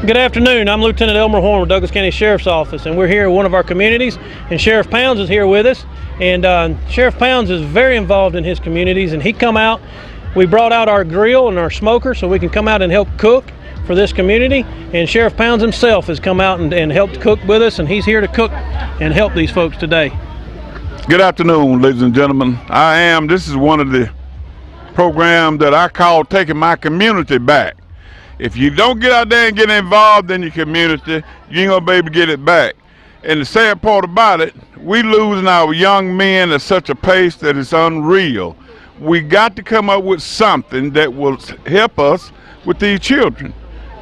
Good afternoon. I'm Lieutenant Elmer Horn with Douglas County Sheriff's Office, and we're here in one of our communities, and Sheriff Pounds is here with us. And Sheriff Pounds is very involved in his communities, and he come out. We brought out our grill and our smoker so we can come out and help cook for this community. And Sheriff Pounds himself has come out and helped cook with us, and he's here to cook and help these folks today. Good afternoon, ladies and gentlemen. This is one of the programs that I call Taking My Community Back. If you don't get out there and get involved in your community, you ain't gonna be able to get it back. And the sad part about it, we losing our young men at such a pace that it's unreal. We got to come up with something that will help us with these children.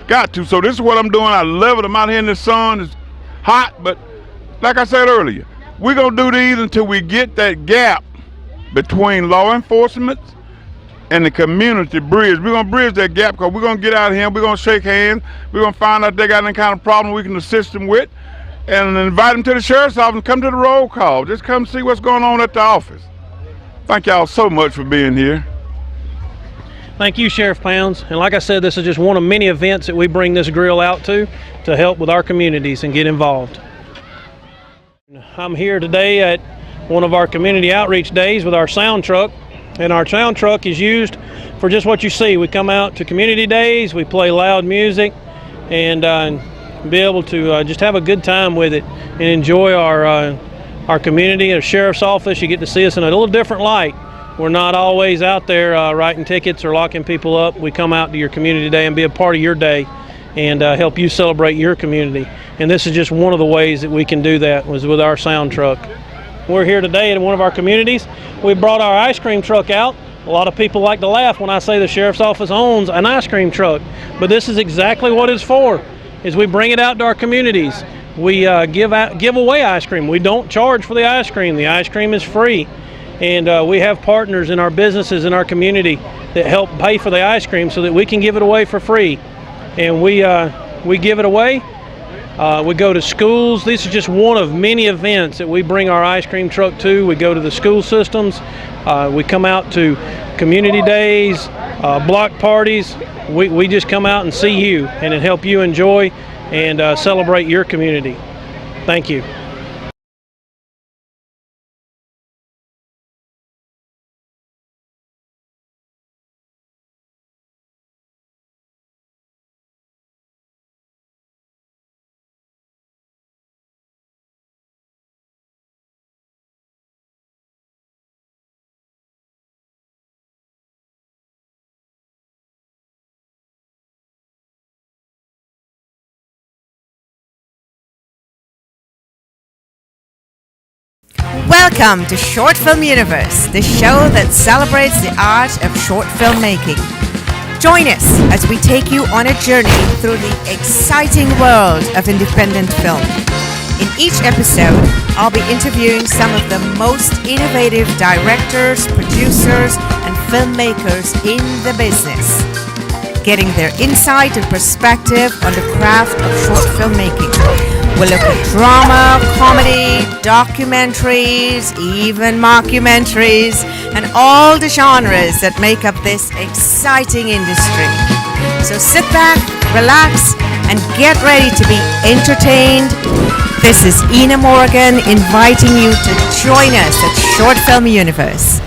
Got to. So this is what I'm doing. I love it. I'm out here in the sun. It's hot, but like I said earlier, we're gonna do these until we get that gap between law enforcement and the community bridge. We're gonna bridge that gap because we're gonna get out here, we're gonna shake hands, we're gonna find out if they got any kind of problem we can assist them with, and invite them to the sheriff's office and come to the roll call. Just come see what's going on at the office. Thank y'all so much for being here. Thank you, Sheriff Pounds. And like I said, this is just one of many events that we bring this grill out to help with our communities and get involved. I'm here today at one of our community outreach days with our sound truck. And our sound truck is used for just what you see. We come out to community days, we play loud music, and be able to just have a good time with it and enjoy our community. Our sheriff's office, you get to see us in a little different light. We're not always out there writing tickets or locking people up. We come out to your community day and be a part of your day and help you celebrate your community. And this is just one of the ways that we can do that, was with our sound truck. We're here today in one of our communities. We brought our ice cream truck out. A lot of people like to laugh when I say the sheriff's office owns an ice cream truck, but this is exactly what it's for, is we bring it out to our communities. We give away ice cream. We don't charge for the ice cream. The ice cream is free. And we have partners in our businesses in our community that help pay for the ice cream so that we can give it away for free. And we give it away. We go to schools. This is just one of many events that we bring our ice cream truck to. We go to the school systems. We come out to community days, block parties. We just come out and see you and help you enjoy and celebrate your community. Thank you. Welcome to Short Film Universe, the show that celebrates the art of short filmmaking. Join us as we take you on a journey through the exciting world of independent film. In each episode, I'll be interviewing some of the most innovative directors, producers, and filmmakers in the business, getting their insight and perspective on the craft of short filmmaking. We'll look at drama, comedy, documentaries, even mockumentaries, and all the genres that make up this exciting industry. So sit back, relax, and get ready to be entertained. This is Ina Morgan inviting you to join us at Short Film Universe.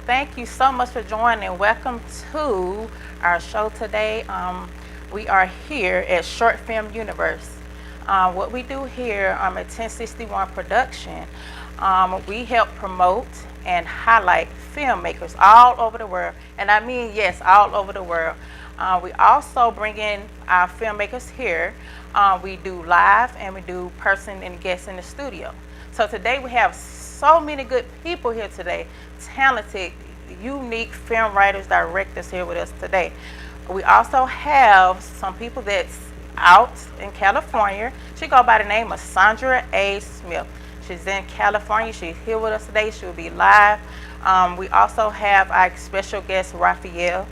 Thank you so much for joining. Welcome to our show today. We are here at Short Film Universe. What we do here at 1061 Production, we help promote and highlight filmmakers all over the world. And I mean, yes, all over the world. We also bring in our filmmakers here. We do live and we do person and guests in the studio. So today we have so many good people here today, talented, unique film writers, directors here with us today. We also have some people that's out in California. She go by the name of Sandra A. Smith. She's in California. She's here with us today. She'll be live. We also have our special guest, Raphael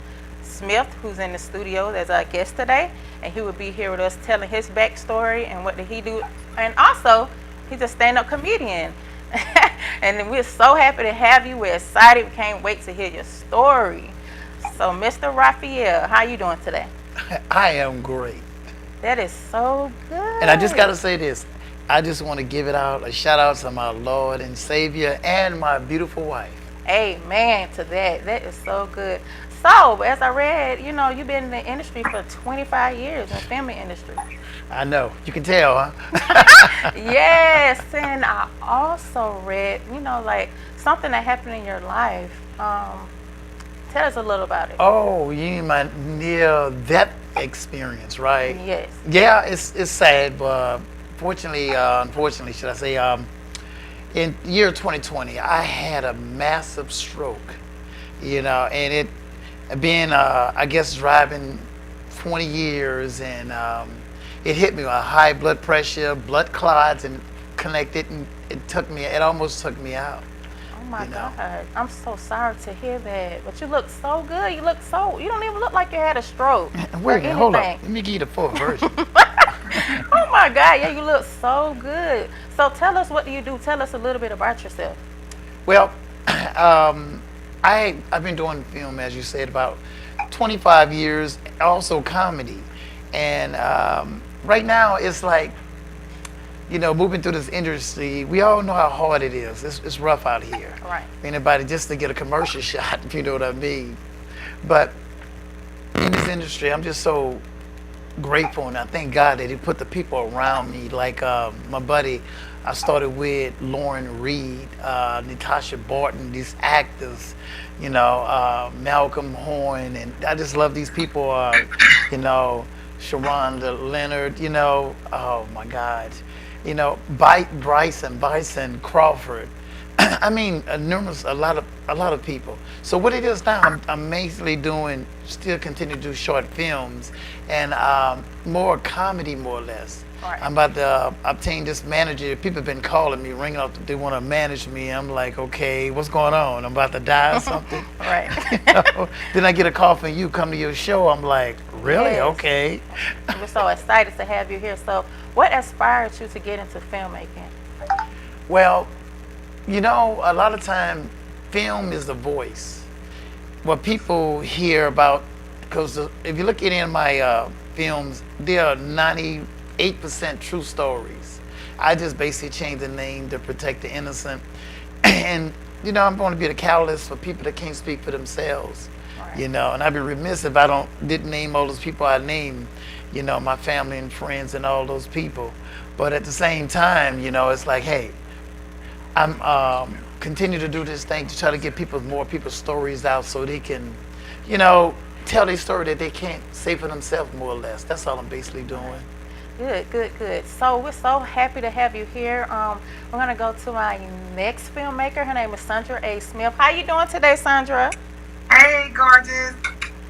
Smith, who's in the studio as our guest today, and he will be here with us telling his backstory and what did he do. And also, he's a stand-up comedian. And we're so happy to have you. We're excited. We can't wait to hear your story. So, Mr. Raphael, how you doing today? I am great. That is so good. And I just got to say this. I just want to give it out a shout out to my Lord and Savior and my beautiful wife. Amen to that. That is so good. So, as I read, you know, you've been in the industry for 25 years, in the film industry. I know. You can tell, huh? Yes, and I also read, you know, like something that happened in your life. Tell us a little about it. Oh, you mean my near-death experience, right? Yes. Yeah, it's sad, but fortunately, unfortunately, should I say, in year 2020, I had a massive stroke, you know, and it being, I guess, driving 20 years, and it hit me with high blood pressure, blood clots, and connected, and it almost took me out. Oh my God, I'm so sorry to hear that. But you look so good. You don't even look like you had a stroke. Wait a minute, hold on. Let me give you the full version. Oh my God, yeah, you look so good. So tell us, what do you do? Tell us a little bit about yourself. Well, I've been doing film, as you said, about 25 years, also comedy. And right now, it's like, you know, moving through this industry, we all know how hard it is. It's rough out here. Right. Anybody just to get a commercial shot, if you know what I mean. But in this industry, I'm just so grateful, and I thank God that He put the people around me, like my buddy. I started with Lauren Reed, Natasha Barton, these actors, you know, Malcolm Horn, and I just love these people, you know, Sharonda Leonard, you know, oh my God, you know, Bryson Crawford. I mean, a lot of people. So what it is now, I'm basically still continue to do short films and more comedy, more or less. Right. I'm about to obtain this manager. People have been calling me, ringing up, they want to manage me. I'm like, okay, what's going on? I'm about to die or something. Right. You know? Then I get a call from you, come to your show. I'm like, really? Yes. Okay. We're so excited to have you here. So what inspired you to get into filmmaking? Well, you know, a lot of time, film is the voice. What people hear about, because if you look at any of my films, they are 98% true stories. I just basically changed the name to protect the innocent. And, you know, I'm going to be the catalyst for people that can't speak for themselves. Right. You know, and I'd be remiss if I didn't name all those people I named, you know, my family and friends and all those people. But at the same time, you know, it's like, hey, I'm continue to do this thing to try to get more people's stories out so they can, you know, tell their story that they can't say for themselves, more or less. That's all I'm basically doing. Good. So we're so happy to have you here. We're gonna go to my next filmmaker. Her name is Sandra A. Smith. How you doing today, Sandra? Hey, gorgeous.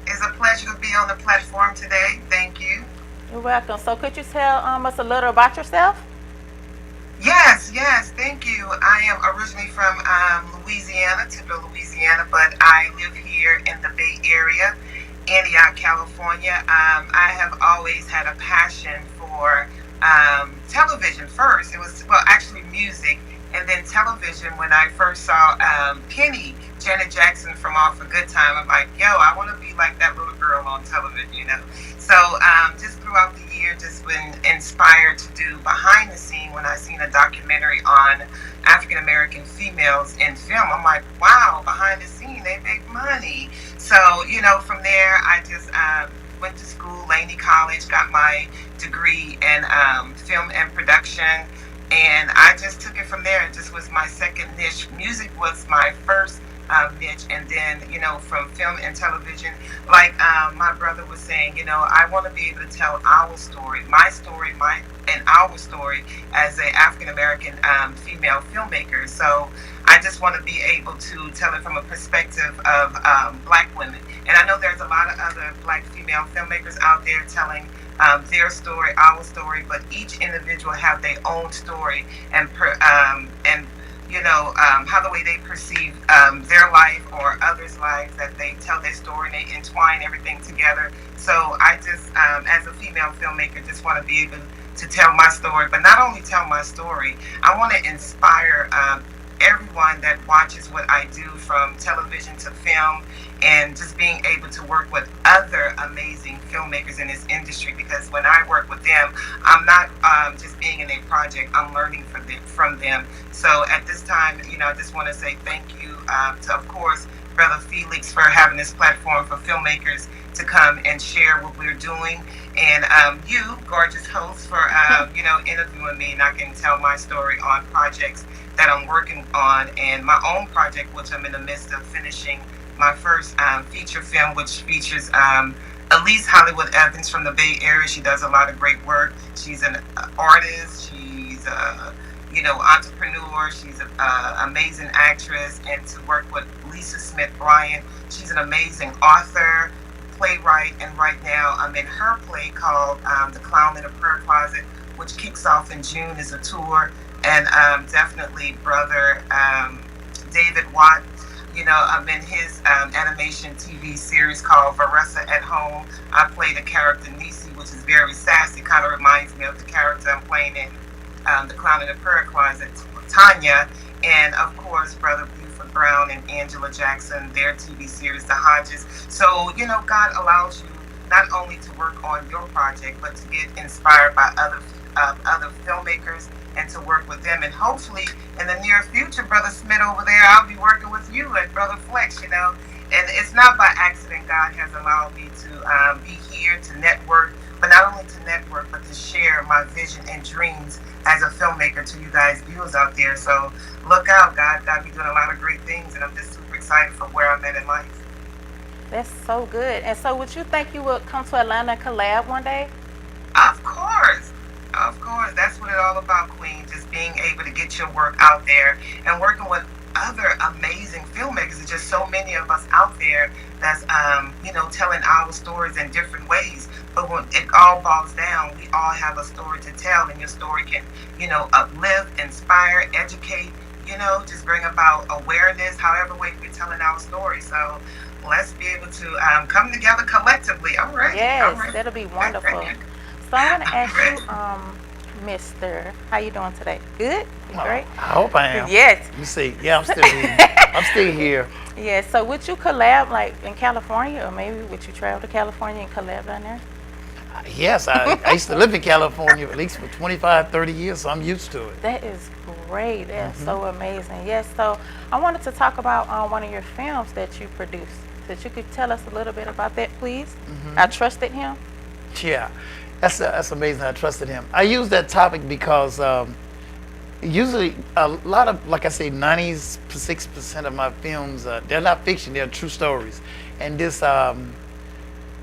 It's a pleasure to be on the platform today. Thank you. You're welcome. So could you tell us a little about yourself? Yes, thank you. I am originally from Louisiana, Tupelo, Louisiana, but I live here in the Bay Area, Antioch, California. I have always had a passion for television first. It was, well, actually music, and then television. When I first saw Penny, Janet Jackson from All for Good Time, I'm like, yo, I want to be like that little girl on television, you know. So just throughout the year, just been inspired to do behind the scene. When I seen a documentary on African American females in film, I'm like, wow, behind the scene, they make money. So, you know, from there, I just went to school, Laney College, got my degree in film and production. And I just took it from there. It just was my second niche. Music was my first niche, and then, you know, from film and television, like my brother was saying, you know, I want to be able to tell our story, my story, and our story as an African American female filmmaker. So I just want to be able to tell it from a perspective of Black women. And I know there's a lot of other Black female filmmakers out there telling their story, our story, but each individual have their own story, and how the way they perceive their life or others' lives, that they tell their story and they entwine everything together. So I just, as a female filmmaker, just want to be able to tell my story, but not only tell my story, I want to inspire everyone that watches what I do, from television to film, and just being able to work with other amazing filmmakers in this industry, because when I work with them, I'm not just being in a project, I'm learning from them. So at this time, I just want to say thank you to, of course, Brother Felix, for having this platform for filmmakers to come and share what we're doing, and you, gorgeous host, for interviewing me, and I can tell my story on projects that I'm working on, and my own project, which I'm in the midst of finishing, my first feature film, which features Elise Hollywood Evans from the Bay Area. She does a lot of great work. She's an artist. She's entrepreneur. She's an amazing actress. And to work with Lisa Smith Bryant, she's an amazing author, playwright, and right now I'm in her play called The Clown in the Prayer Closet, which kicks off in June as a tour. And definitely Brother David Watt, I'm in his animation TV series called Varessa at Home. I play the character Nisi, which is very sassy, kind of reminds me of the character I'm playing in The Clown in the Prayer Closet, Tanya. And of course, Brother Buford Brown and Angela Jackson, their TV series, The Hodges. So, God allows you not only to work on your project, but to get inspired by other filmmakers and to work with them. And hopefully in the near future, Brother Smith over there, I'll be working with you and Brother Flex, And it's not by accident God has allowed me to be here to network, but not only to network, but to share my vision and dreams as a filmmaker to you guys viewers out there. So look out, God be doing a lot of great things, and I'm just super excited for where I'm at in life. That's so good. And so would you think you would come to Atlanta and collab one day? Of course. Of course. That's what it's all about, Queen. Just being able to get your work out there and working with other amazing filmmakers. There's just so many of us out there that's, telling our stories in different ways. But when it all boils down, we all have a story to tell, and your story can, uplift, inspire, educate, just bring about awareness, however way we're telling our story. So let's be able to come together collectively. All right. Yes, all right. That'll be wonderful. So I want to ask you, Mr. How you doing today? Good? You great? I hope I am. Yes. You see, yeah, I'm still here. I'm still here. Yeah, so would you collab like in California, or maybe would you travel to California and collab down there? Yes, I used to live in California at least for 25, 30 years, so I'm used to it. That is great. That's so amazing. Yes, so I wanted to talk about one of your films that you produced. That you could tell us a little bit about that, please? I Trusted Him. Yeah, that's amazing. I trusted him. I use that topic because usually a lot of, like I say, 96% of my films, they're not fiction, they're true stories. And this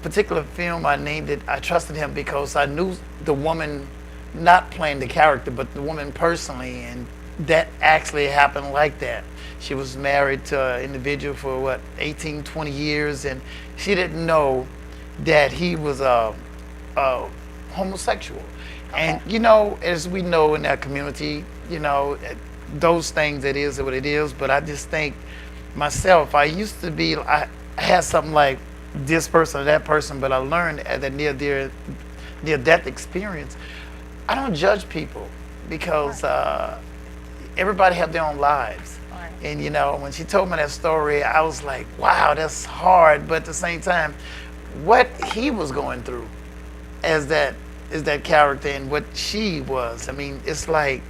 particular film, I named it I Trusted Him because I knew the woman, not playing the character, but the woman personally, and that actually happened like that. She was married to an individual for 18, 20 years, and she didn't know that he was homosexual. And as we know in that community, those things, it is what it is. But I just think myself, I used to be, I had something like this person or that person, but I learned at that near-death experience, I don't judge people because everybody have their own lives. Right. And when she told me that story, I was like, wow, that's hard. But at the same time, what he was going through as that character and what she was, I mean, it's like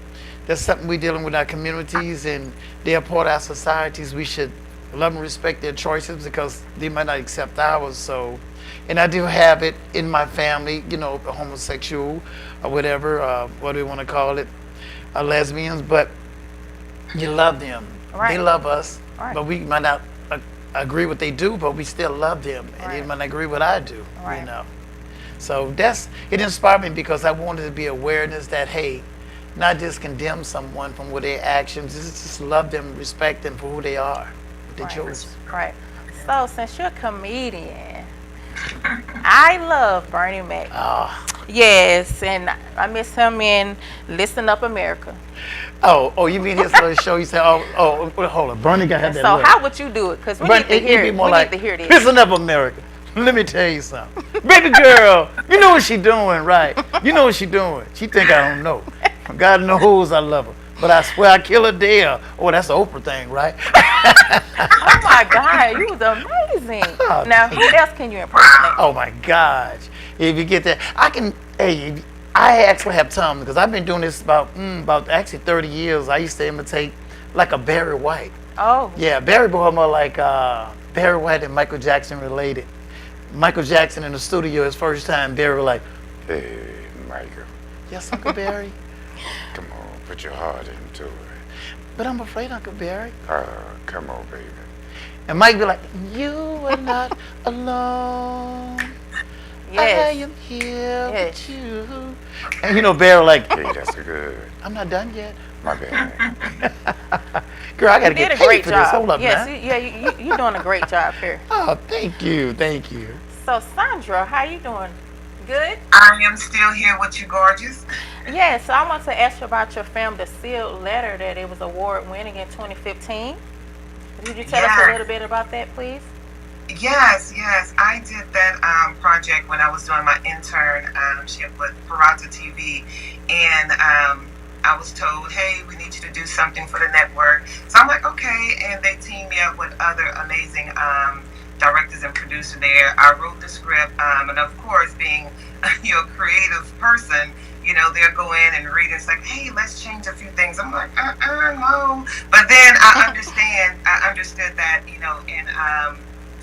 that's something we're dealing with our communities, and they're part of our societies. We should love and respect their choices because they might not accept ours. So, and I do have it in my family, a homosexual or whatever, what do we want to call it, lesbians, but you love them. Right. They love us, Right. but we might not agree what they do, but we still love them, and they Right. might not agree what I do, Right. So it inspired me because I wanted to be awareness that, hey, not just condemn someone from what their actions, just love them, respect them for who they are, what they chose. Right. So since you're a comedian, I love Bernie Mac. Yes, and I miss him in Listen Up America. Oh, you mean his little show? You say, well, hold on, Bernie got had that. So look. how would you do it? Because we Bernie, need to he'd hear be it. more We like, need to hear this. listen up, America. Let me tell you something. Baby girl, you know what she doing, right? You know what she doing. She think I don't know. God knows I love her. But I swear I kill her dead. Oh, that's the Oprah thing, right? Oh my God, you was amazing. Now, who else can you impersonate? Oh my gosh. If you get that, I can, hey, I actually have time because I've been doing this about actually 30 years. I used to imitate like a Barry White. Oh, Yeah, Barry Boy more like Barry White and Michael Jackson related. Michael Jackson in the studio his first time, Barry was like, Hey, Michael, yes, Uncle Barry. come on, put your heart into it. But I'm afraid, Uncle Barry. Come on, baby. And Mike be like, you are not alone. I yes. am here Yes. with you. And you know, Barry like, Hey, that's good. I'm not done yet. My bad. Girl, I gotta You get did a paid great for this. job. Hold up, Yes, man. you're doing a great job here. Oh, thank you. So, Sandra, how you doing? Good? I am still here with you, gorgeous. Yes, so I want to ask you about your film, The Sealed Letter, that it was award winning in 2015. Could you tell us a Yes. little bit about that, please? Yes, I did that project when I was doing my internship with Parata TV, and I was told, hey, we need you to do something for the network. So I'm like, okay, and they teamed me up with other amazing directors and producers there. I wrote the script, and of course, being a creative person, they'll go in and read. It's like, hey, let's change a few things. I'm like, no. But then I understood that, in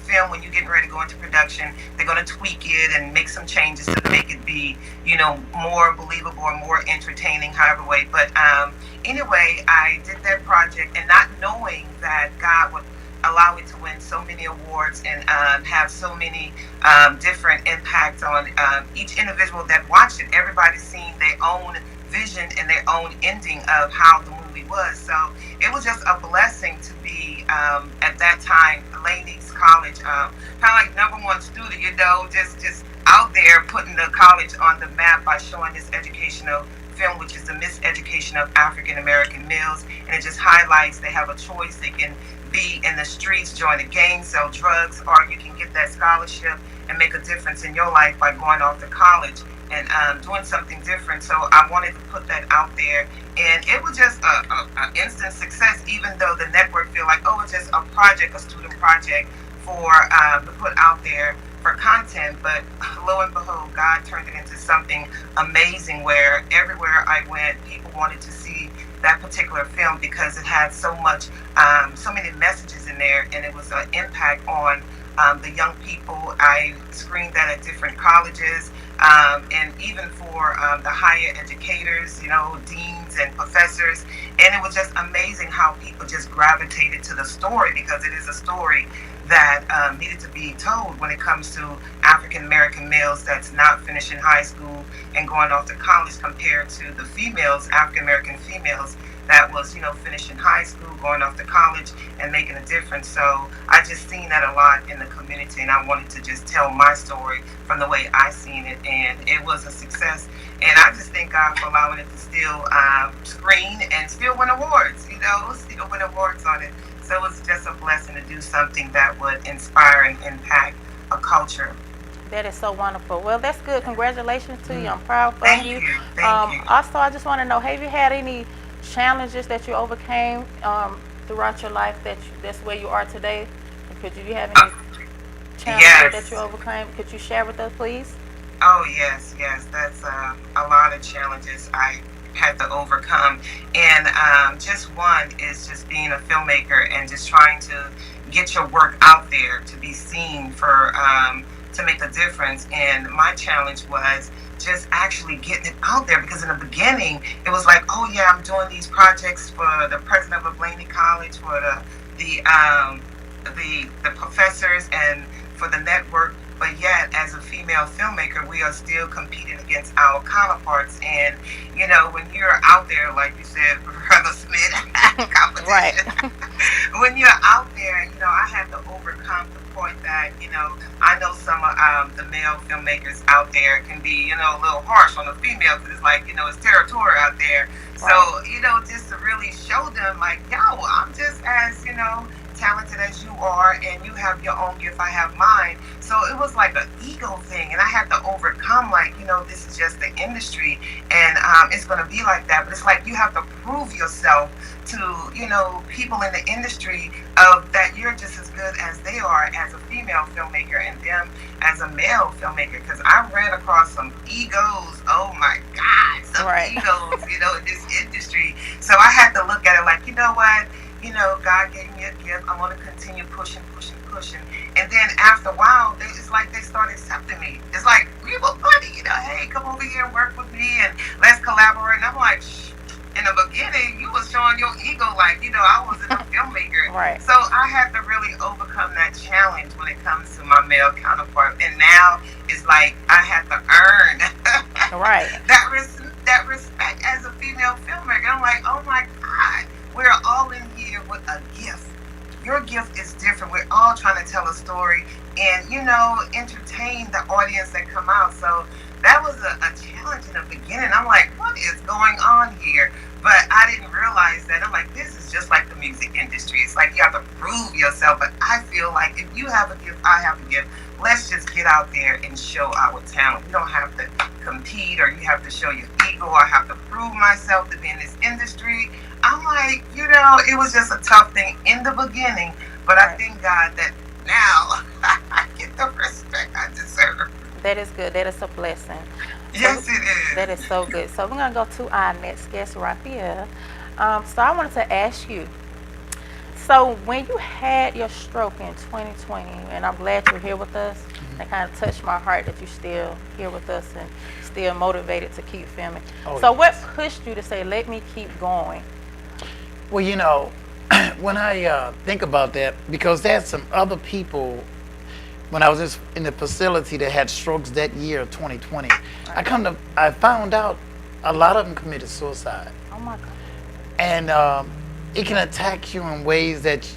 film, when you're getting ready to go into production, they're going to tweak it and make some changes to make it be, more believable or more entertaining, however way. But anyway, I did that project, and not knowing that God would allow it to win so many awards and have so many different impacts on each individual that watched it. Everybody's seen their own vision and their own ending of how the movie was. So it was just a blessing to be at that time, Laney's College, kind of like #1 student, just out there putting the college on the map by showing this educational film, which is the Miseducation of African American Males, and it just highlights they have a choice. They can be in the streets, join a gang, sell drugs, or you can get that scholarship and make a difference in your life by going off to college and doing something different. So I wanted to put that out there, and it was just a instant success, even though the network feel like, oh, it's just a project, a student project for to put out there for content. But lo and behold, God turned it into something amazing where everywhere I went, people wanted to see that particular film because it had so much, so many messages in there, and it was an impact on the young people. I screened that at different colleges, and even for the higher educators, deans and professors. And it was just amazing how people just gravitated to the story, because it is a story that needed to be told when it comes to African American males that's not finishing high school and going off to college, compared to the females, African American females, that was, finishing high school, going off to college, and making a difference. So I just seen that a lot in the community, and I wanted to just tell my story from the way I seen it, and it was a success. And I just thank God for allowing it to still screen and still win awards, still win awards on it. So it was just a blessing to do something that would inspire and impact a culture. That is so wonderful. Well, that's good. Congratulations to you. I'm proud for Thank you. you. Thank you. Also, I just want to know, have you had any challenges that you overcame throughout your life that's where you are today? Could you have any challenges Yes. that you overcame? Could you share with us, please? Oh, yes. That's a lot of challenges I had to overcome. And just one is just being a filmmaker and just trying to get your work out there to be seen for to make a difference. And my challenge was just actually getting it out there, because in the beginning it was like, oh yeah, I'm doing these projects for the president of Laney College, for the professors, and for the network. But yet, as a female filmmaker, we are still competing against our counterparts. And when you're out there, like you said, Brother Smith, competition. Right. When you're out there, I had to overcome the point that, I know some of the male filmmakers out there can be, a little harsh on the female because it's like, it's territorial out there. So, just to really show them like, yo, I'm just as, talented as you are, and you have your own gift, I have mine. So it was like an ego thing, and I had to overcome like, this is just the industry, and it's going to be like that. But it's like you have to prove yourself to, people in the industry of that you're just as good as they are as a female filmmaker and them as a male filmmaker. Because I ran across some egos, oh my God, some egos, in this industry. So I had to look at it like, you know what? God gave me a gift. I'm going to continue pushing. And then after a while, it's like they started accepting me. It's like, we were buddy, hey, come over here and work with me and let's collaborate. And I'm like, shh. In the beginning, you was showing your ego like, I wasn't a filmmaker. Right. So I had to really overcome that challenge when it comes to my male counterpart. And now it's like I have to earn that respect as a female filmmaker. I'm like, oh my God, we're all in here with a gift. Your gift is different. We're all trying to tell a story and, entertain the audience that come out. So that was a challenge in the beginning. I'm like, what is going on here? But I didn't realize that. I'm like, this is just like the music industry. It's like you have to prove yourself. But I feel like if you have a gift, I have a gift. Let's just get out there and show our talent. You don't have to compete or you have to show your ego. I have to prove myself to be in this industry. I'm like, it was just a tough thing in the beginning. But I thank God that now I get the respect I deserve. That is good. That is a blessing. Yes, it is. That is so good. So we're going to go to our next guest, Raphael. So I wanted to ask you, so when you had your stroke in 2020, and I'm glad you're here with us, that kind of touched my heart that you're still here with us and still motivated to keep filming. What pushed you to say, let me keep going? Well, when I think about that, because there's some other people, when I was in the facility that had strokes that year, 2020, I found out a lot of them committed suicide. Oh my God. And it can attack you in ways that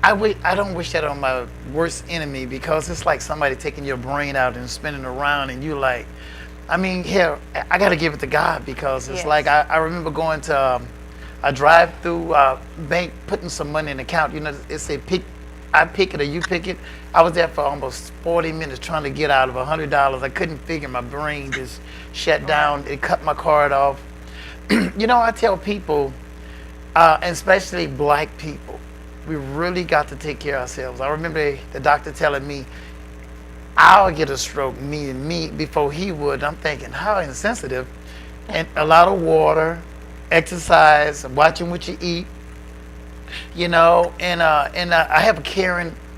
I don't wish that on my worst enemy, because it's like somebody taking your brain out and spinning around, and you like, here, I got to give it to God, because it's like I remember going to a drive-through bank, putting some money in the account. It said I pick it or you pick it. I was there for almost 40 minutes trying to get out of $100. I couldn't figure, my brain just shut down. It cut my card off. I tell people, and especially black people, we really got to take care of ourselves. I remember the doctor telling me, I'll get a stroke, meaning me, before he would. I'm thinking, how insensitive. And a lot of water, exercise, watching what you eat. And I have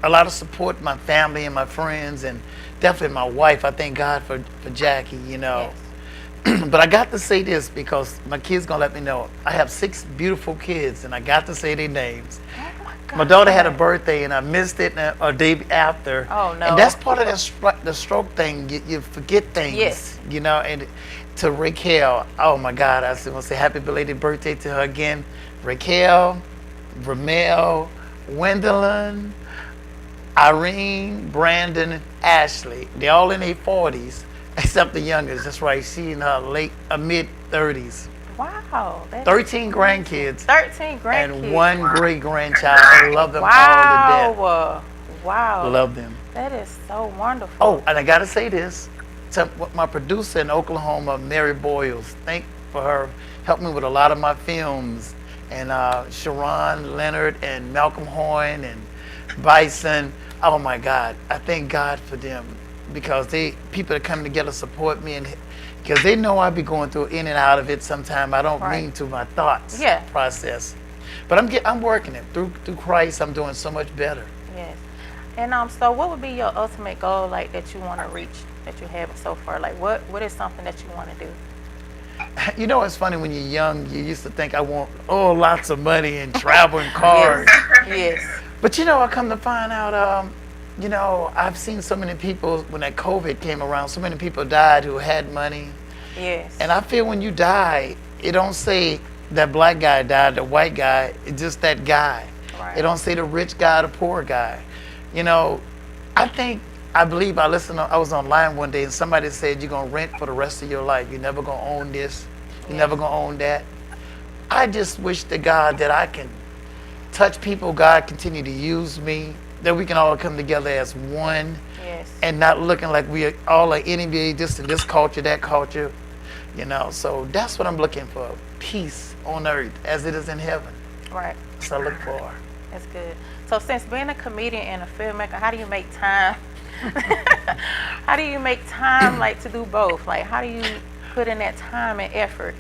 a lot of support, my family and my friends, and definitely my wife. I thank God for Jackie, Yes. But I got to say this because my kids gonna let me know. I have 6 beautiful kids, and I got to say their names. Oh my God. My daughter had a birthday, and I missed it a day after. Oh no. And that's part of the stroke thing. You forget things. Yes. And to Raquel, oh my God, I just want to say happy belated birthday to her again. Raquel, Ramel, Wendelin, Irene, Brandon, Ashley. They're all in their 40s, except the youngest. That's right. She's in her mid-30s. Wow. 13 grandkids. 13 grandkids. And 1 great-grandchild. I love them all to death. Wow. Love them. That is so wonderful. Oh, and I got to say this. To my producer in Oklahoma, Mary Boyles, thank for her helping me with a lot of my films. And Sharon Leonard and Malcolm Hoyne and Bison. Oh my God, I thank God for them, because people are coming together to support me, and because they know I be going through in and out of it sometime. I don't mean to, my thoughts process. But I'm working it through Christ. I'm doing so much better. Yes. And so what would be your ultimate goal, like, that you want to reach, that you haven't so far? Like, what is something that you want to do? It's funny, when you're young, you used to think I want lots of money and travel and cars. Yes. But I come to find out, I've seen so many people, when that COVID came around, so many people died who had money. Yes. And I feel when you die, it don't say that black guy died, the white guy, it's just that guy. Right. It don't say the rich guy, the poor guy. You know, I believe I was online one day and somebody said you're gonna rent for the rest of your life. You're never gonna own this. You're never gonna own that. I just wish to God that I can touch people. God continue to use me. That we can all come together as one. Yes. And not looking like we are all an enemy, just in this culture, that culture. You know, so that's what I'm looking for. Peace on earth as it is in heaven. Right. That's what I look for. That's good. So since being a comedian and a filmmaker, how do you make time? How do you make time like to do both? Like how do you put in that time and effort?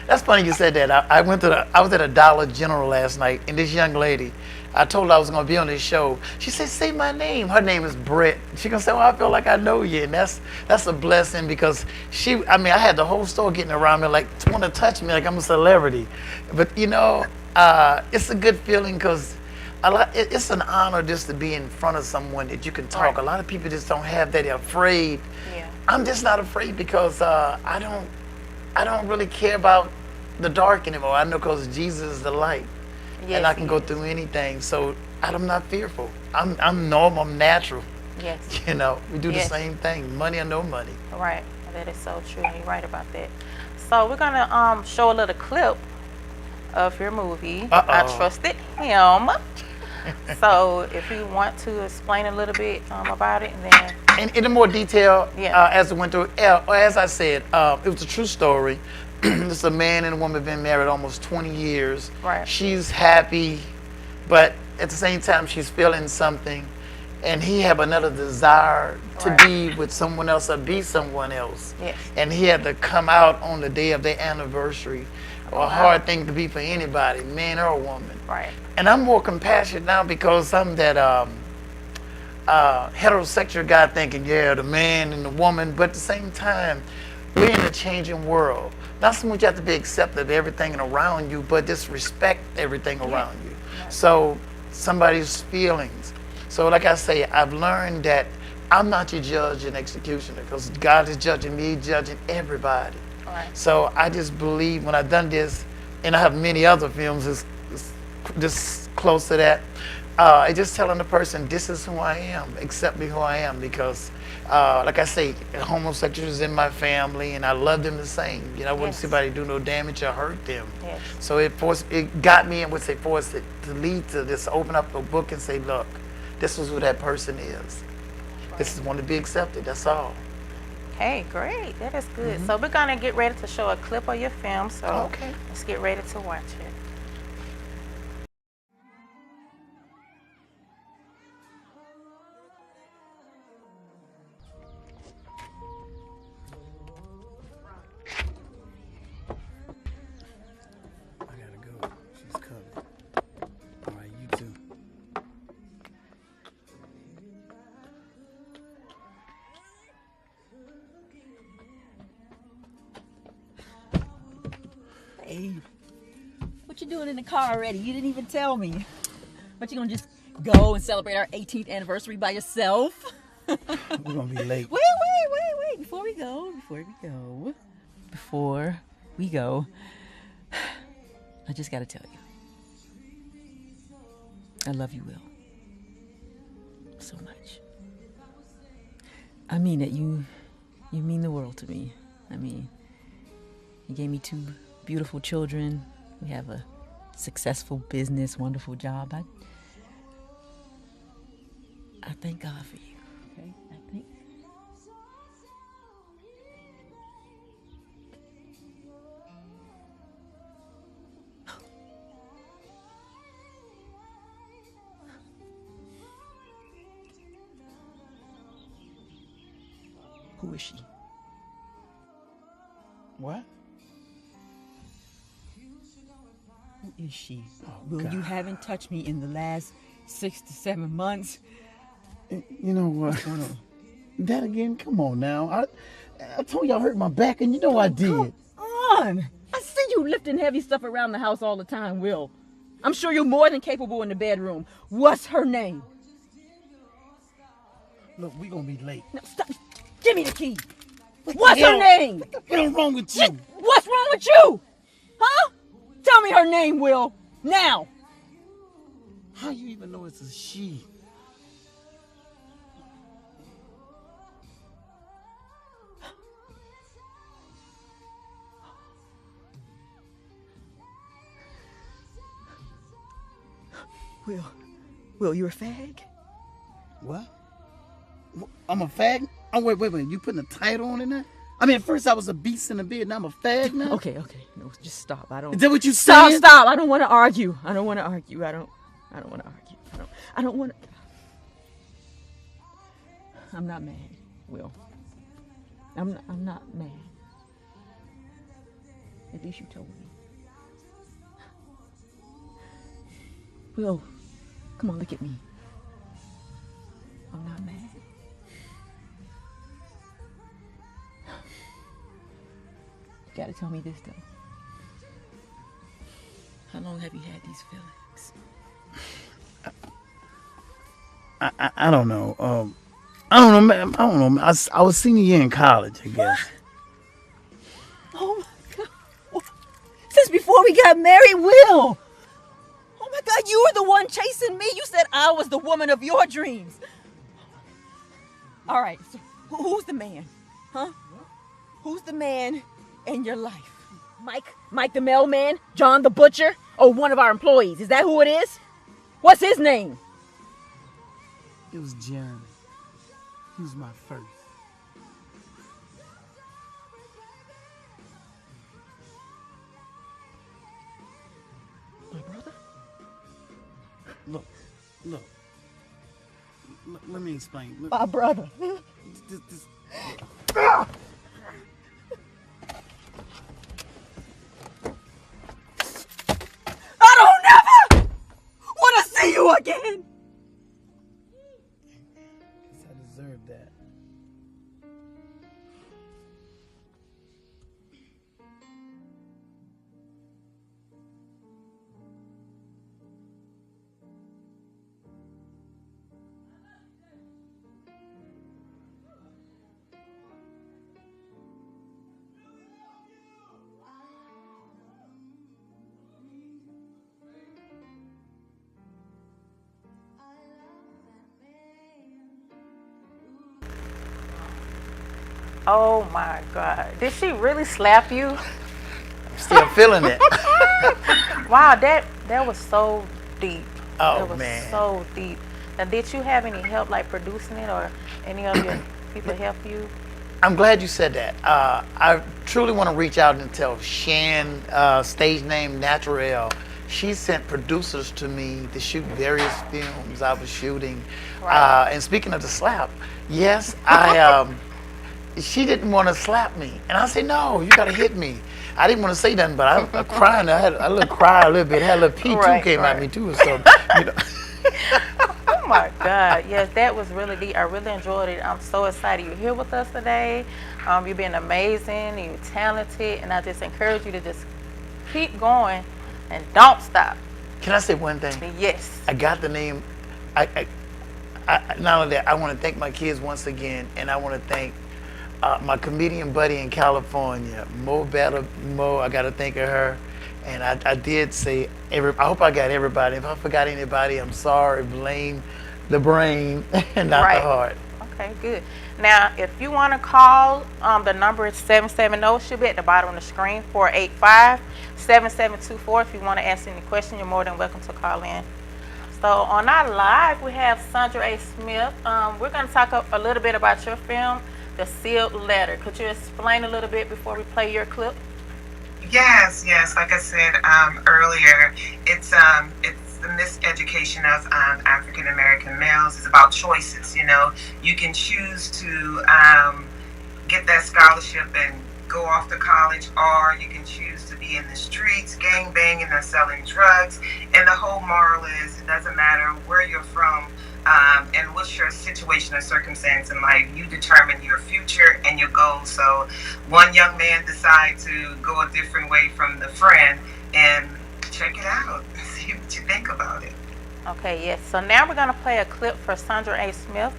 That's funny you said that. I was at a Dollar General last night, and this young lady, I told her I was going to be on this show. She said, "Say my name." Her name is Brett. She gonna say, "Well, I feel like I know you," and that's a blessing because I had the whole store getting around me like want to touch me like I'm a celebrity, but you know, it's a good feeling because it's an honor just to be in front of someone that you can talk. Right. A lot of people just don't have that. They're afraid. Yeah. I'm just not afraid because I don't really care about the dark anymore. I know because Jesus is the light. Yes, And I can go through anything. So I'm not fearful. I'm normal, I'm natural. Yes. You know, we do Yes. the same thing, money or no money. Right. That is so true. You're right about that. So we're gonna show a little clip of your movie. I Uh-oh. Trusted Him. So if you want to explain a little bit about it, and then And in more detail, Yeah. as it went through, as I said, it was a true story. It's a man and a woman been married almost 20 years. Right. She's happy, but at the same time, she's feeling something. And he have another desire to Right. be with someone else or be someone else. Yes. And he had to come out on the day of their anniversary. A hard thing to be for anybody, man or woman. right. And I'm more compassionate now because I'm that heterosexual guy thinking, yeah, the man and the woman, but at the same time, we're in a changing world. Not so much you have to be accepting of everything around you, but just respect everything around you. So somebody's feelings. So like I say, I've learned that I'm not your judge and executioner because God is judging me, judging everybody. Right. So I just believe when I've done this, and I have many other films that's just close to that, I just telling the person, this is who I am, accept me who I am, because like I say, homosexuals in my family, and I love them the same. You know, I wouldn't Yes. see anybody do no damage or hurt them. Yes. So it got me and would say forced it to lead to this, open up a book and say, look, this is who that person is. This is one to be accepted, that's all. Okay, great. That is good. So we're gonna get ready to show a clip of your film. So Okay. let's get ready to watch it. I gotta go. She's coming. All right, you too. Hey, what you doing in the car already? You didn't even tell me. But you gonna just go and celebrate our 18th anniversary by yourself? We're gonna be late. Wait. Before we go, I just gotta tell you. I love you, Will. So much. I mean it. You mean the world to me. I mean, you gave me 2 beautiful children. We have a successful business, wonderful job. I thank God for you. Okay? I think. Who is she? What? Who is she? Oh, Will, God. you haven't touched me in the last 6 to 7 months. You know what? That again? Come on now. I told you I hurt my back, and you know I did. Come on! I see you lifting heavy stuff around the house all the time, Will. I'm sure you're more than capable in the bedroom. What's her name? Look, we gonna be late. No, stop. Give me the key. What's her name? What the hell wrong with you? What's wrong with you? Huh? Tell me her name, Will. Now. How you even know it's a she? Will, you're a fag? What? I'm a fag? Oh, wait. You putting a title on it now? I mean, at first I was a beast in the bed. Now I'm a fag now? Okay. No, just stop. I don't. Is that what you Stop! saying? I don't want to argue. I don't want to argue. I don't want to argue. I don't want to. I'm not mad, Will. I'm not mad. At least you told me. Will, come on, look at me. I'm not mad. You gotta tell me this though. How long have you had these feelings? I don't know. I don't know, man. I don't know. Man. I was senior year in college, I guess. Oh my God. Since before we got married, Will. Oh my God, you were the one chasing me. You said I was the woman of your dreams. All right, so who's the man? Huh? Who's the man in your life? Mike the mailman? John the butcher? Or one of our employees? Is that who it is? What's his name? It was Jeremy. He was my first. My brother? Look. Let me explain. Look, My brother. this. I don't never want to see you again. I deserve that. Oh my God. Did she really slap you? I'm still feeling it. Wow, that was so deep. Oh, it was man. so deep. Now, did you have any help like producing it or any of your people help you? I'm glad you said that. I truly want to reach out and tell Shan, stage name Naturel. She sent producers to me to shoot various films I was shooting. Right. And speaking of the slap, yes, she didn't want to slap me. And I said, no, you got to hit me. I didn't want to say nothing, but I crying. I had a little cry a little bit. Had a little P2 came at me too. So, you know. Oh my God, yes, that was really deep. I really enjoyed it. I'm so excited you're here with us today. You've been amazing, you're talented, and I just encourage you to just keep going and don't stop. Can I say one thing? Yes. I got the name. I not only that, I want to thank my kids once again, and I want to thank my comedian buddy in California, Mo Better Mo. I got to thank her. And I did say, I hope I got everybody. If I forgot anybody, I'm sorry. Blame the brain and not the heart. Okay, good. Now, if you want to call, the number is 770, should be at the bottom of the screen, 485-7724. If you want to ask any question, you're more than welcome to call in. So on our live, we have Sandra A. Smith. We're going to talk a little bit about your film, The Sealed Letter. Could you explain a little bit before we play your clip? Yes. Like I said earlier, it's the miseducation of African American males. It's about choices. You know, you can choose to get that scholarship and go off to college, or you can choose to be in the streets, gang banging and selling drugs. And the whole moral is, it doesn't matter where you're from. And what's your situation or circumstance in life, you determine your future and your goals. So one young man decided to go a different way from the friend, and check it out. See what you think about it. Okay, yes. So now we're going to play a clip for Sandra A. Smith.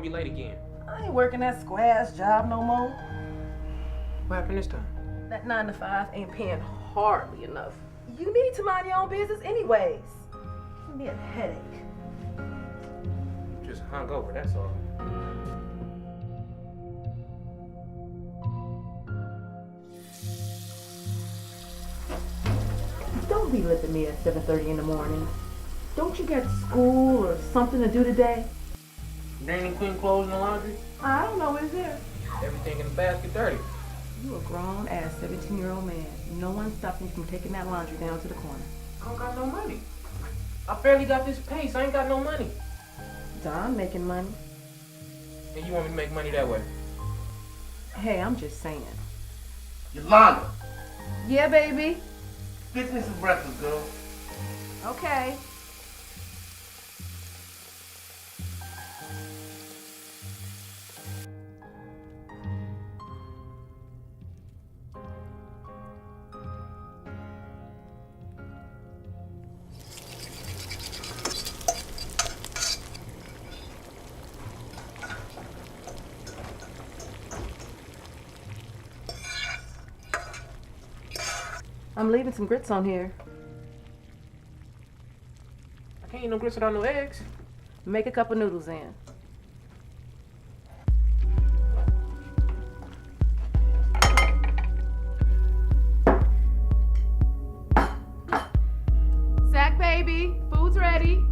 be late again. I ain't working that square-ass job no more. What happened this time? That 9 to 5 ain't paying hardly enough. You need to mind your own business anyways. Give me a headache. Just hung over, that's all. Don't be lipping me at 7:30 in the morning. Don't you got school or something to do today? There ain't any clean clothes in the laundry? I don't know, is there? Everything in the basket dirty. You a grown-ass 17-year-old man. No one's stopping you from taking that laundry down to the corner. I don't got no money. I barely got this pace. I ain't got no money. Don making money. And you want me to make money that way? Hey, I'm just saying. Yolanda, Yeah, baby. fix me some breakfast, girl. Okay. I'm leaving some grits on here. I can't eat no grits without no eggs. Make a cup of noodles in. Zach, baby, food's ready.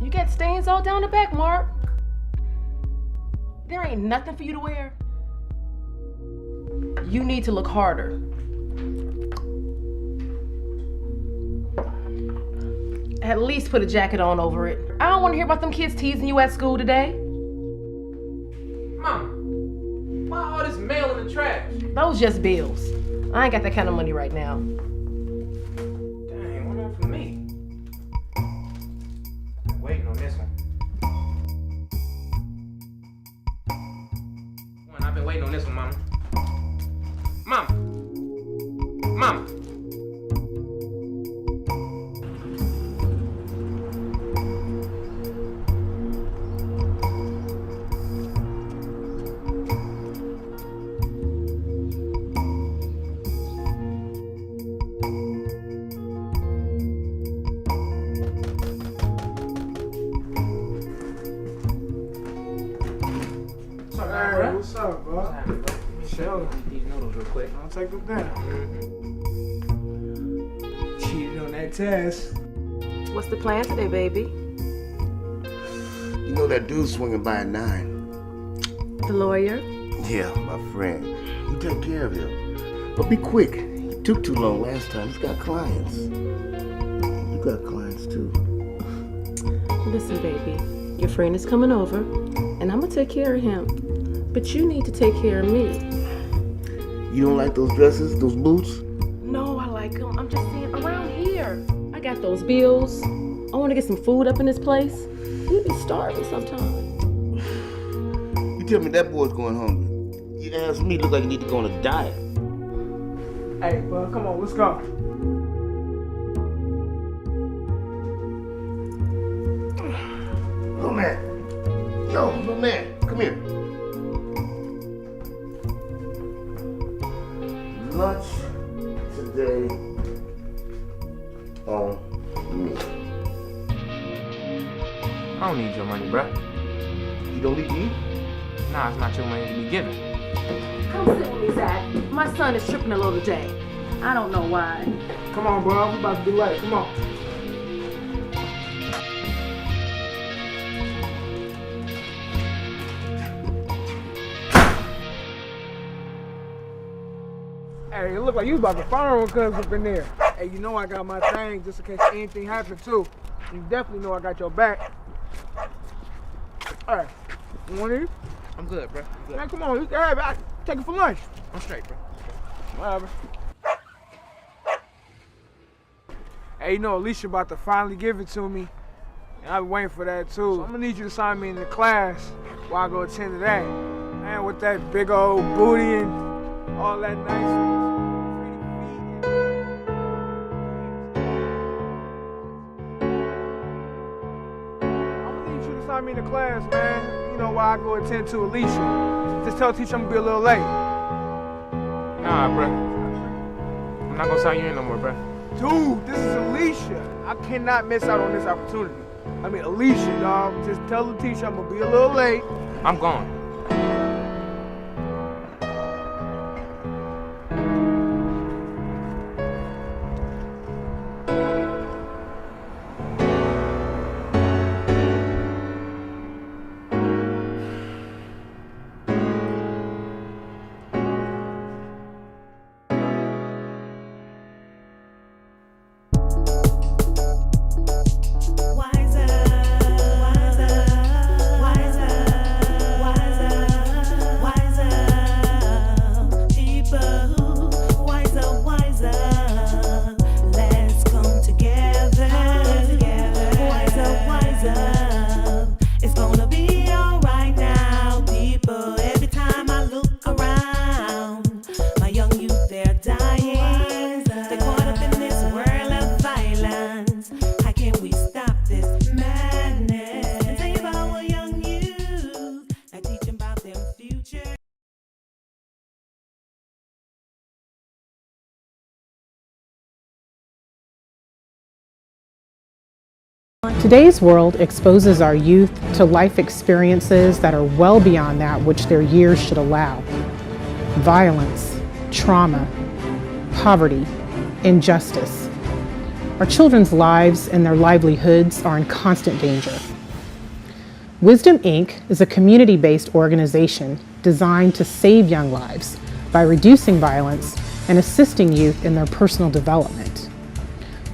You got stains all down the back, Mark. There ain't nothing for you to wear. You need to look harder. At least put a jacket on over it. I don't want to hear about them kids teasing you at school today. Mama, why all this mail in the trash? Those just bills. I ain't got that kind of money right now. Dang, what on for me? I'm waiting on this one. I've been waiting on this one, Mama. Mama. Mama. What's up, bro? Michelle, these noodles real quick. I'll take them down. Cheated on that test. What's the plan today, baby? You know that dude swinging by at 9? The lawyer? Yeah, my friend. You take care of him. But be quick. He took too long last time. He's got clients. You got clients too. Listen, baby. Your friend is coming over, and I'm gonna take care of him. But you need to take care of me. You don't like those dresses, those boots? No, I like them. I'm just saying, around here. I got those bills. I want to get some food up in this place. You'd be starving sometime. You tell me that boy's going hungry. You ask me, look like you need to go on a diet. Hey, bro, come on, let's go. Little man. Yo, little man, come here. Lunch today on me. I don't need your money, bruh. You don't need me? Nah, it's not your money to be given. Come sit with me, Zach. My son is tripping a little today. I don't know why. Come on, bro. We're about to be late. Come on. Hey, it look like you was about to fire on cuz up in there. Hey, you know I got my thing just in case anything happened too. You definitely know I got your back. All right. You want to eat? I'm good, bro. I'm good. Man, come on. You can have it. I take it for lunch. I'm straight, bro. Whatever. Hey, you know, Alicia about to finally give it to me. And I've been waiting for that, too. So I'm gonna need you to sign me in the class while I go attend to that. Man, with that big old booty and all that nice. Sign me in the class, man. You know, while I go attend to Alicia. Just tell the teacher I'm gonna be a little late. Nah, bro. I'm not gonna sign you in no more, bro. Dude, this is Alicia. I cannot miss out on this opportunity. I mean, Alicia, dog. Just tell the teacher I'm gonna be a little late. I'm gone. Today's world exposes our youth to life experiences that are well beyond that which their years should allow. Violence, trauma, poverty, injustice. Our children's lives and their livelihoods are in constant danger. Wisdom Inc. is a community-based organization designed to save young lives by reducing violence and assisting youth in their personal development.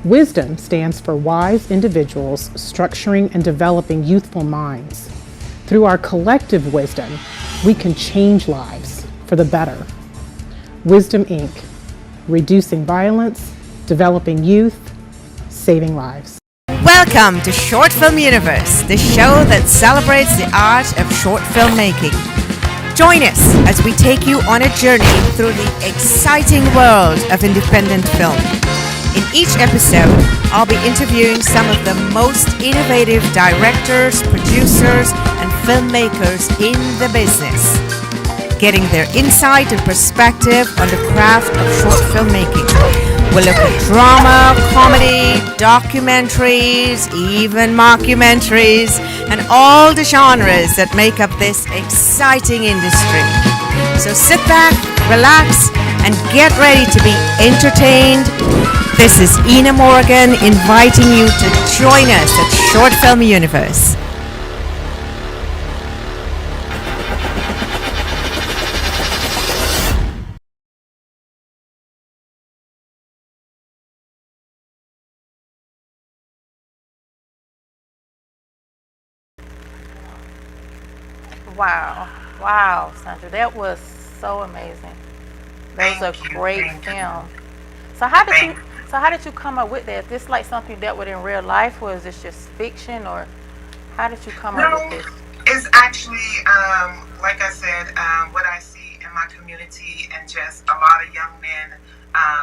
Wisdom stands for wise individuals structuring and developing youthful minds. Through our collective wisdom, we can change lives for the better. Wisdom Inc. Reducing violence, developing youth, saving lives. Welcome to Short Film Universe, the show that celebrates the art of short filmmaking. Join us as we take you on a journey through the exciting world of independent film. In each episode, I'll be interviewing some of the most innovative directors, producers, and filmmakers in the business, getting their insight and perspective on the craft of short filmmaking. We'll look at drama, comedy, documentaries, even mockumentaries, and all the genres that make up this exciting industry. So sit back, relax, and get ready to be entertained. This is Ina Morgan inviting you to join us at Short Film Universe. Wow, Sandra, that was so amazing. That was a great film. So how did you come up with that? Is this like something you dealt with in real life, or is this just fiction, or how did you come up with this? It's actually, like I said, what I see in my community and just a lot of young men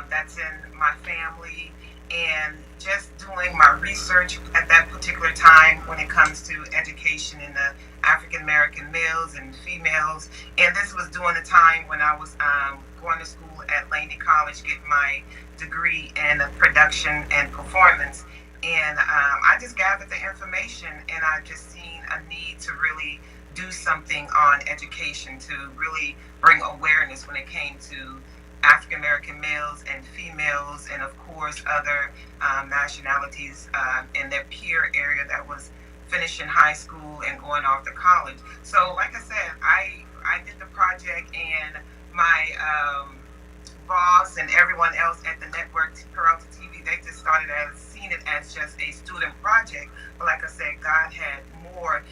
that's in my family, and just doing my research at that particular time when it comes to education in the African American males and females. And this was during the time when I was going to school at Laney College, getting my degree in production and performance. And I just gathered the information, and I just seen a need to really do something on education to really bring awareness when it came to African American males and females, and of course other nationalities in their peer area that was finishing high school and going off to college. So like I said, I did the project, and my boss and everyone else at the network, Peralta TV, they just started as seen it as just a student project. But like I said, God had more,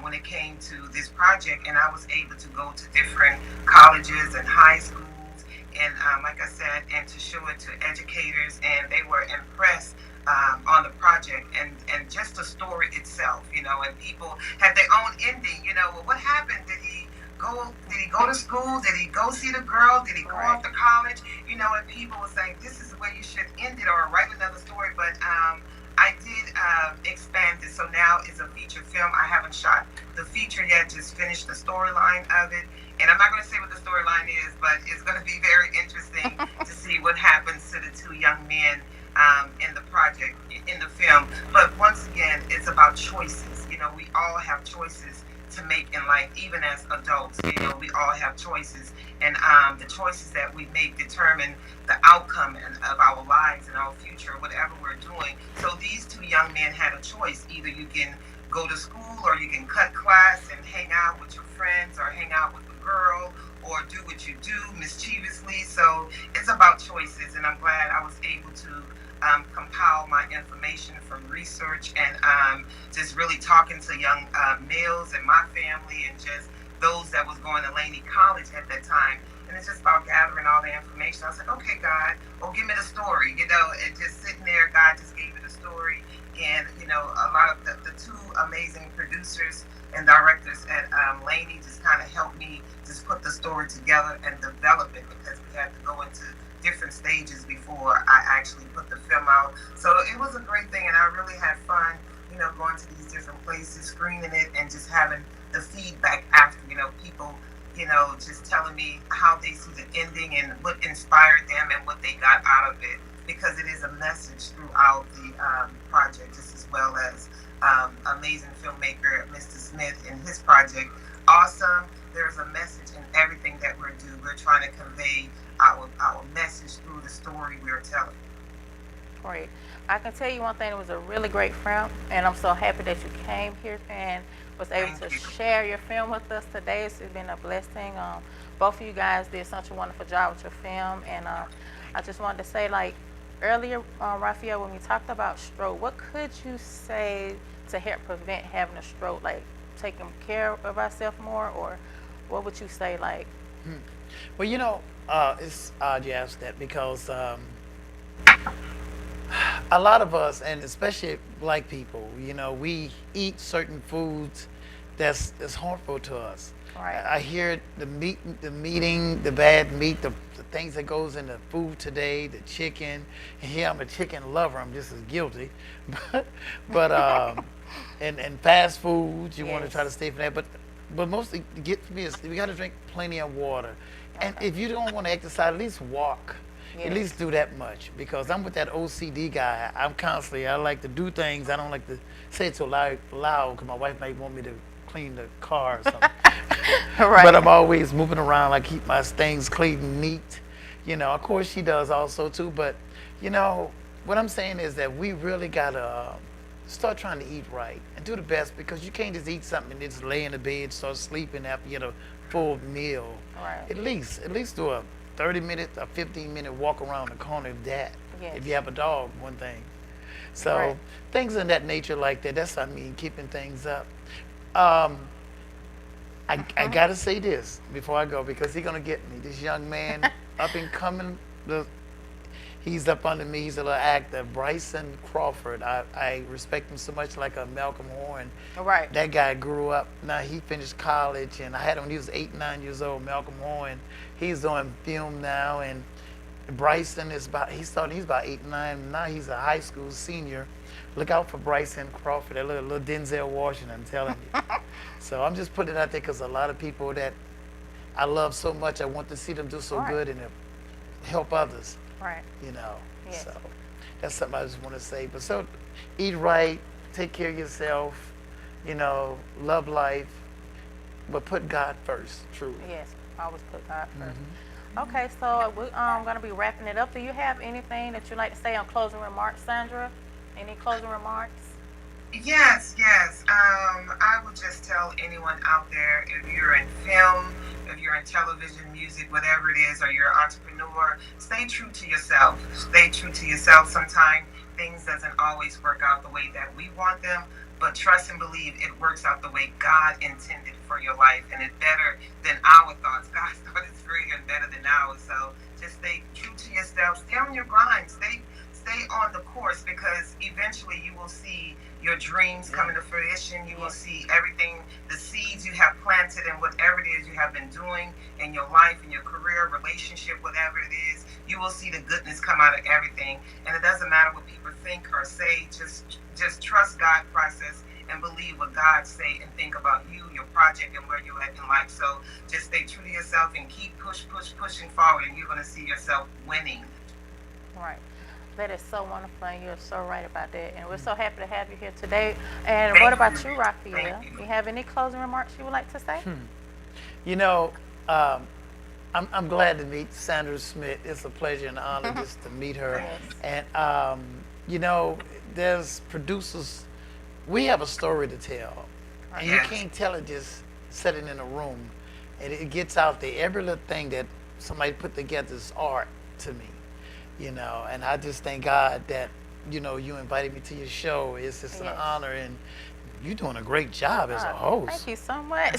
when it came to this project, and I was able to go to different colleges and high schools, and like I said, and to show it to educators, and they were impressed on the project and just the story itself, and people had their own ending, well, what happened? Did he go to school? Did he go see the girl? Did he go off to college? And people were saying, this is the way you should end it or write another story. But I did expand it. So now it's a feature film. I haven't shot the feature yet, just finished the storyline of it. And I'm not going to say what the storyline is, but it's going to be very interesting to see what happens to the two young men in the project, in the film. But once again, it's about choices. We all have choices to make in life, even as adults. We all have choices, and the choices that we make determine the outcome of our lives and our future, whatever we're doing. So these two young men had a choice. Either you can go to school, or you can cut class and hang out with your friends, or hang out with the girl, or do what you do mischievously. So it's about choices, and I'm glad I was able to compile my information from research and just really talking to young males in my family and just those that was going to Laney College at that time. And it's just about gathering all the information. I was like, okay, God, well, give me the story, and just sitting there, God just gave me the story. And, a lot of the two amazing producers and directors at Laney just kind of helped me just put the story together and develop it, because we had to go into different stages before I actually put the film out. So it was a great thing, and I really had fun, going to these different places, screening it, and just having the feedback after, people, just telling me how they see the ending and what inspired them and what they got out of it, because it is a message throughout the project, just as well as amazing filmmaker Mr. Smith and his project. Awesome. There's a message in everything that we're doing. We're trying to convey our message through the story we're telling. Great. I can tell you one thing, it was a really great film, and I'm so happy that you came here and was able to share your film with us today. It's been a blessing. Both of you guys did such a wonderful job with your film, and I just wanted to say, like earlier, Raphael, when we talked about stroke, what could you say to help prevent having a stroke, like taking care of ourselves more, or what would you say, like? Well, it's odd you ask that, because a lot of us, and especially black people, we eat certain foods that's harmful to us. Right. I hear the bad meat, the things that goes in the food today, the chicken. And here I'm a chicken lover. I'm just as guilty, but and fast foods. You want to try to stay from that, but mostly get to me is we got to drink plenty of water. And if you don't want to exercise, at least walk. At least do that much, because I'm with that OCD guy. I like to do things. I don't like to say it so loud, because my wife might want me to clean the car or something. Right. But I'm always moving around. I keep my things clean and neat. Of course she does also too. But, what I'm saying is that we really got to start trying to eat right and do the best, because you can't just eat something and just lay in the bed, start sleeping after you get a full meal. Right. At least do a 30-minute, a 15-minute walk around the corner of that. Yes. If you have a dog, one thing. So things in that nature like that, that's what I mean, keeping things up. I got to say this before I go, because he's going to get me. This young man, up and coming, he's up under me. He's a little actor, Bryson Crawford. I respect him so much, like a Malcolm Horn. Right. That guy grew up. Now he finished college, and I had him when he was 8, 9 years old, Malcolm Horn. He's doing film now, and Bryson he's about 8, 9. Now he's a high school senior. Look out for Bryson Crawford, that little Denzel Washington, I'm telling you. So I'm just putting it out there because a lot of people that I love so much, I want to see them do so good and help others. Right. So that's something I just want to say. But so eat right, take care of yourself, love life, but put God first, truly. Yes, always put God first. Okay, so we're going to be wrapping it up. Do you have anything that you'd like to say on closing remarks, Sandra? Any closing remarks? Yes. I would just tell anyone out there, if you're in film, if you're in television, music, whatever it is, or you're an entrepreneur, stay true to yourself. Stay true to yourself. Sometimes things doesn't always work out the way that we want them, but trust and believe it works out the way God intended for your life, and it's better than our thoughts. God's thought is greater and better than ours. So just stay true to yourself, stay on your grind, stay on the course, because eventually you will see your dreams coming to fruition. You will see everything, the seeds you have planted, and whatever it is you have been doing in your life, in your career, relationship, whatever it is, you will see the goodness come out of everything. And it doesn't matter what people think or say, just trust God's process and believe what God say and think about you, your project, and where you're at in life. So just stay true to yourself and keep pushing forward, and you're going to see yourself winning. Right. That is so wonderful, and you're so right about that. And we're so happy to have you here today. And what about you, Raphael? You have any closing remarks you would like to say? You know, I'm glad to meet Sandra Smith. It's a pleasure and honor just to meet her. Yes. And, you know, there's producers, we have a story to tell. And you can't tell it just sitting in a room. And it gets out there. Every little thing that somebody put together is art to me. You know, and I just thank God that, you know, you invited me to your show. It's just an honor, and you're doing a great job as a host. Thank you so much.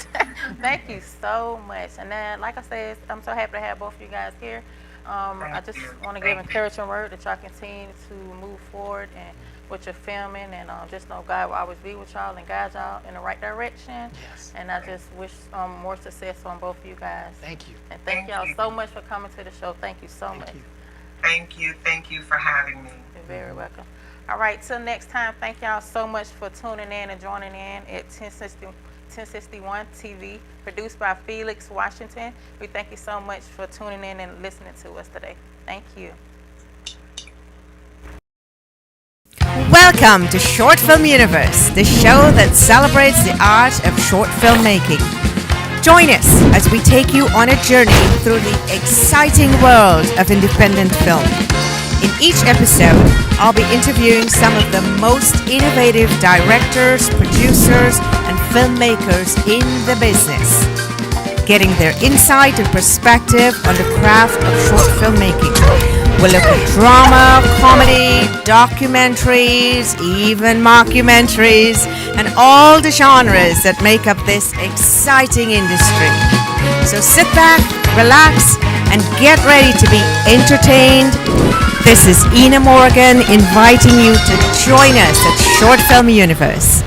Thank you so much. And then, like I said, I'm so happy to have both of you guys here. I just want to give encouraging word that y'all continue to move forward and with your filming, and just know God will always be with y'all and guide y'all in the right direction. Yes. And I just wish more success on both of you guys. Thank you. And thank y'all so much for coming to the show. Thank you so much. Thank you for having me. You're very welcome. All right, till next time, thank y'all so much for tuning in and joining in at 1061 TV, produced by Felix Washington. We thank you so much for tuning in and listening to us today. Thank you. Welcome to Short Film Universe, the show that celebrates the art of short filmmaking. Join us as we take you on a journey through the exciting world of independent film. In each episode, I'll be interviewing some of the most innovative directors, producers, and filmmakers in the business, getting their insight and perspective on the craft of short filmmaking. We'll look at drama, comedy, documentaries, even mockumentaries, and all the genres that make up this exciting industry. So sit back, relax, and get ready to be entertained. This is Ina Morgan inviting you to join us at Short Film Universe.